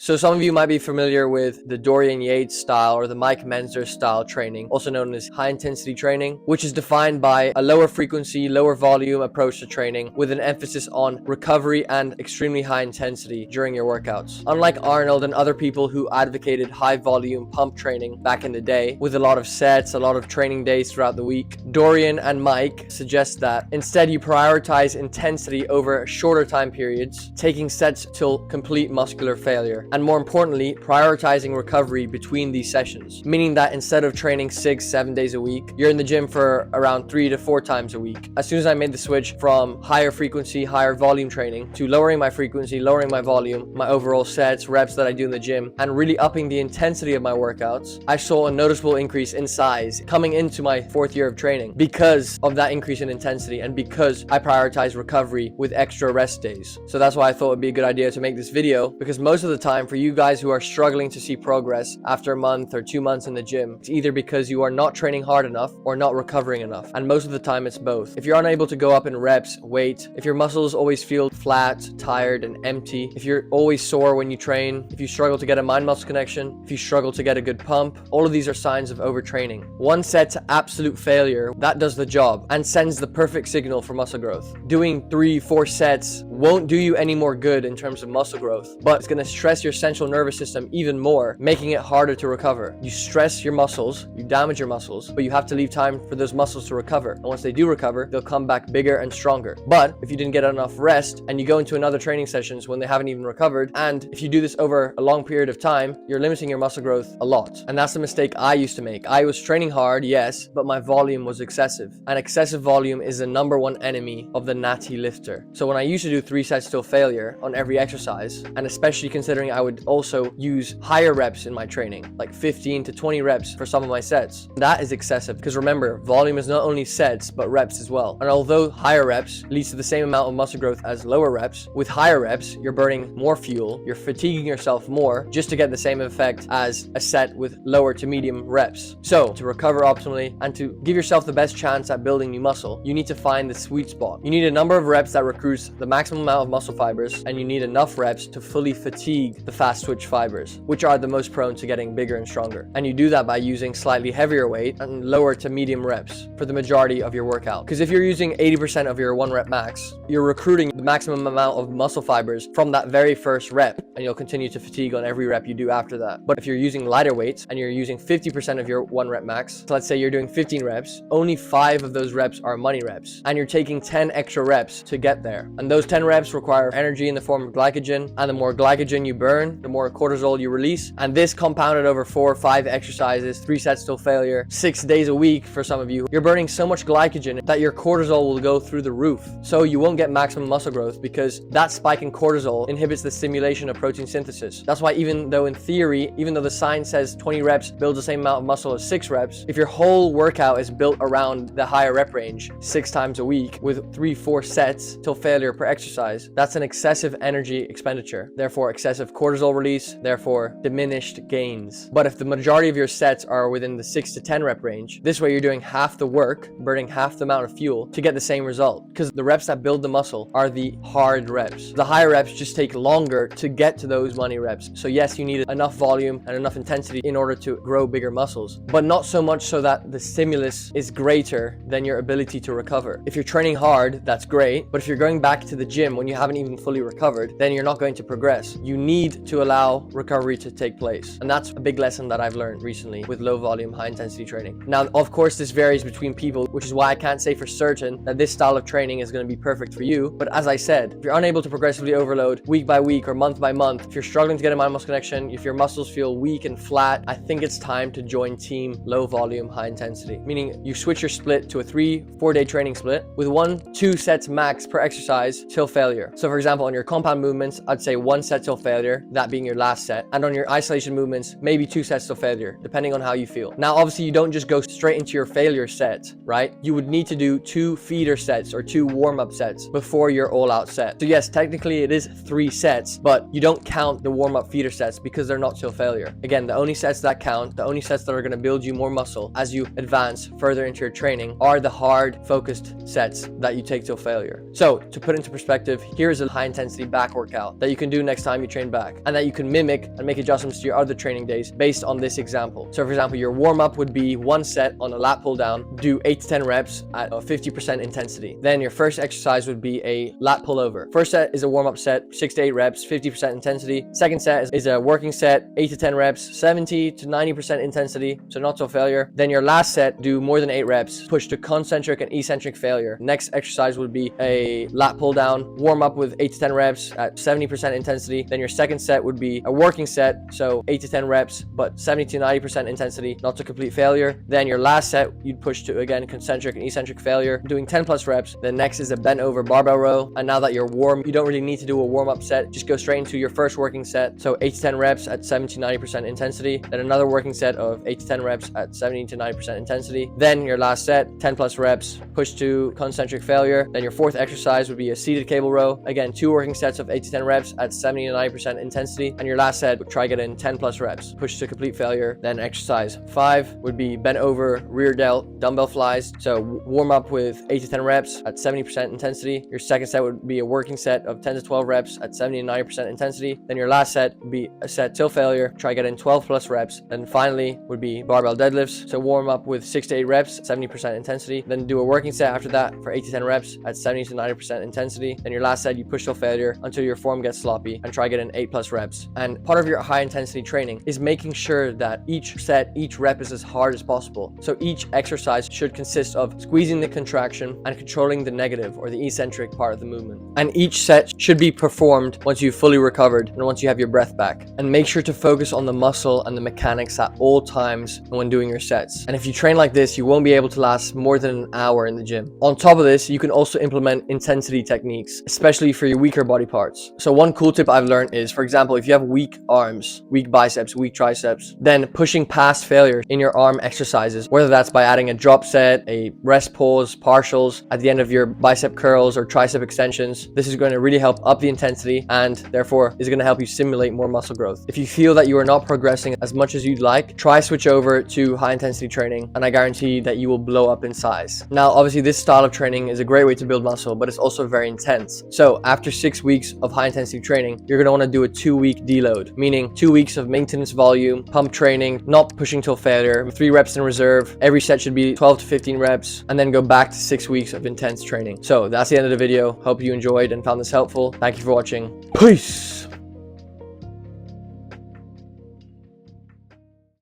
So some of you might be familiar with the Dorian Yates style or the Mike Menzer style training, also known as high intensity training, which is defined by a lower frequency, lower volume approach to training with an emphasis on recovery and extremely high intensity during your workouts. Unlike Arnold and other people who advocated high volume pump training back in the day with a lot of sets, a lot of training days throughout the week, Dorian and Mike suggest that instead you prioritize intensity over shorter time periods, taking sets till complete muscular failure, and more importantly, prioritizing recovery between these sessions, meaning that instead of training 6-7 days a week, you're in the gym for around 3 to 4 times a week. As soon as I made the switch from higher frequency, higher volume training to lowering my frequency, lowering my volume, my overall sets, reps that I do in the gym, and really upping the intensity of my workouts, I saw a noticeable increase in size coming into my 4th year of training because of that increase in intensity and because I prioritize recovery with extra rest days. So that's why I thought it would be a good idea to make this video, because most of the time for you guys who are struggling to see progress after a month or 2 months in the gym, it's either because you are not training hard enough or not recovering enough. And most of the time it's both. If you're unable to go up in reps, weight, if your muscles always feel flat, tired, and empty, if you're always sore when you train, if you struggle to get a mind-muscle connection, if you struggle to get a good pump, all of these are signs of overtraining. One set to absolute failure, that does the job and sends the perfect signal for muscle growth. Doing 3-4 sets won't do you any more good in terms of muscle growth, but it's going to stress your central nervous system even more, making it harder to recover. You stress your muscles, you damage your muscles, but you have to leave time for those muscles to recover. And once they do recover, they'll come back bigger and stronger. But if you didn't get enough rest and you go into another training sessions when they haven't even recovered, and if you do this over a long period of time, you're limiting your muscle growth a lot. And that's the mistake I used to make. I was training hard, yes, but my volume was excessive. And excessive volume is the #1 enemy of the natty lifter. So when I used to do 3 sets till failure on every exercise, and especially considering I would also use higher reps in my training, like 15 to 20 reps for some of my sets, that is excessive, because remember, volume is not only sets but reps as well. And although higher reps leads to the same amount of muscle growth as lower reps, with higher reps you're burning more fuel, you're fatiguing yourself more just to get the same effect as a set with lower to medium reps. So to recover optimally and to give yourself the best chance at building new muscle, you need to find the sweet spot. You need a number of reps that recruits the maximum amount of muscle fibers, and you need enough reps to fully fatigue the fast twitch fibers, which are the most prone to getting bigger and stronger. And you do that by using slightly heavier weight and lower to medium reps for the majority of your workout. Because if you're using 80% of your 1 rep max, you're recruiting the maximum amount of muscle fibers from that very first rep, and you'll continue to fatigue on every rep you do after that. But if you're using lighter weights and you're using 50% of your 1 rep max, so let's say you're doing 15 reps, only 5 of those reps are money reps, and you're taking 10 extra reps to get there. And those 10 reps require energy in the form of glycogen, and the more glycogen you burn, the more cortisol you release. And this compounded over 4 or 5 exercises, 3 sets till failure, 6 days a week for some of you, you're burning so much glycogen that your cortisol will go through the roof. So you won't get maximum muscle growth because that spike in cortisol inhibits the stimulation of protein synthesis. That's why even though in theory, even though the science says 20 reps builds the same amount of muscle as 6 reps, if your whole workout is built around the higher rep range 6 times a week with 3-4 sets till failure per exercise, that's an excessive energy expenditure, therefore excessive cortisol release, therefore diminished gains. But if the majority of your sets are within the 6 to 10 rep range, this way you're doing half the work, burning half the amount of fuel to get the same result, because the reps that build the muscle are the hard reps. The higher reps just take longer to get to those money reps. So yes, you need enough volume and enough intensity in order to grow bigger muscles, but not so much so that the stimulus is greater than your ability to recover. If you're training hard, that's great, but if you're going back to the gym when you haven't even fully recovered, then you're not going to progress. You need to allow recovery to take place. And that's a big lesson that I've learned recently with low volume, high intensity training. Now, of course, this varies between people, which is why I can't say for certain that this style of training is going to be perfect for you. But as I said, if you're unable to progressively overload week by week or month by month, if you're struggling to get a mind-muscle connection, if your muscles feel weak and flat, I think it's time to join team low volume, high intensity. Meaning you switch your split to a 3-4 day training split with 1-2 sets max per exercise till failure. So for example, on your compound movements, I'd say 1 set till failure, that being your last set. And on your isolation movements, maybe 2 sets till failure, depending on how you feel. Now, obviously you don't just go straight into your failure set, right? You would need to do 2 feeder sets or 2 warm-up sets before your all-out set. So yes, technically it is 3 sets, but you don't count the warm-up feeder sets because they're not till failure. Again, the only sets that count, the only sets that are going to build you more muscle as you advance further into your training are the hard focused sets that you take till failure. So to put into perspective, here is a high intensity back workout that you can do next time you train back. week, and that you can mimic and make adjustments to your other training days based on this example. So for example, your warm-up would be 1 set on a lat pull down, do 8 to 10 reps at a 50% intensity. Then your first exercise would be a lat pull over. First set is a warm-up set, 6 to 8 reps, 50% intensity. Second set is a working set, 8 to 10 reps, 70 to 90% intensity, so not till failure. Then your last set, do more than 8 reps, push to concentric and eccentric failure. Next exercise would be a lat pull down, warm up with 8 to 10 reps at 70% intensity. Then your second set would be a working set, so 8 to 10 reps, but 70 to 90% intensity, not to complete failure. Then your last set, you'd push to, again, concentric and eccentric failure, doing 10 plus reps. Then next is a bent over barbell row. And now that you're warm, you don't really need to do a warm up set. Just go straight into your first working set. So 8 to 10 reps at 70 to 90% intensity. Then another working set of 8 to 10 reps at 70 to 90% intensity. Then your last set, 10 plus reps, push to concentric failure. Then your fourth exercise would be a seated cable row. Again, 2 working sets of 8 to 10 reps at 70 to 90% intensity. And your last set, try get in 10 plus reps, push to complete failure. Then exercise 5 would be bent over rear delt dumbbell flies. So warm up with 8 to 10 reps at 70% intensity. Your second set would be a working set of 10 to 12 reps at 70 to 90% intensity. Then your last set would be a set till failure, try get in 12 plus reps. And finally would be barbell deadlifts. So warm up with 6 to 8 reps, 70% intensity. Then do a working set after that for 8 to 10 reps at 70 to 90% intensity. Then your last set, you push till failure until your form gets sloppy and try get in 8 plus reps. And part of your high intensity training is making sure that each set, each rep is as hard as possible. So each exercise should consist of squeezing the contraction and controlling the negative or the eccentric part of the movement. And each set should be performed once you've fully recovered and once you have your breath back. And make sure to focus on the muscle and the mechanics at all times when doing your sets. And if you train like this, you won't be able to last more than an hour in the gym. On top of this, you can also implement intensity techniques, especially for your weaker body parts. So one cool tip I've learned is, for example, if you have weak arms, weak biceps, weak triceps, then pushing past failure in your arm exercises, whether that's by adding a drop set, a rest pause, partials at the end of your bicep curls or tricep extensions. This is going to really help up the intensity and therefore is going to help you simulate more muscle growth. If you feel that you are not progressing as much as you'd like, try switch over to high intensity training and I guarantee that you will blow up in size. Now, obviously this style of training is a great way to build muscle, but it's also very intense. So after 6 weeks of high intensity training, you're going to want to do a 2-week deload, meaning 2 weeks of maintenance volume, pump training, not pushing till failure, 3 reps in reserve. Every set should be 12 to 15 reps, and then go back to 6 weeks of intense training. So that's the end of the video. Hope you enjoyed and found this helpful. Thank you for watching. Peace.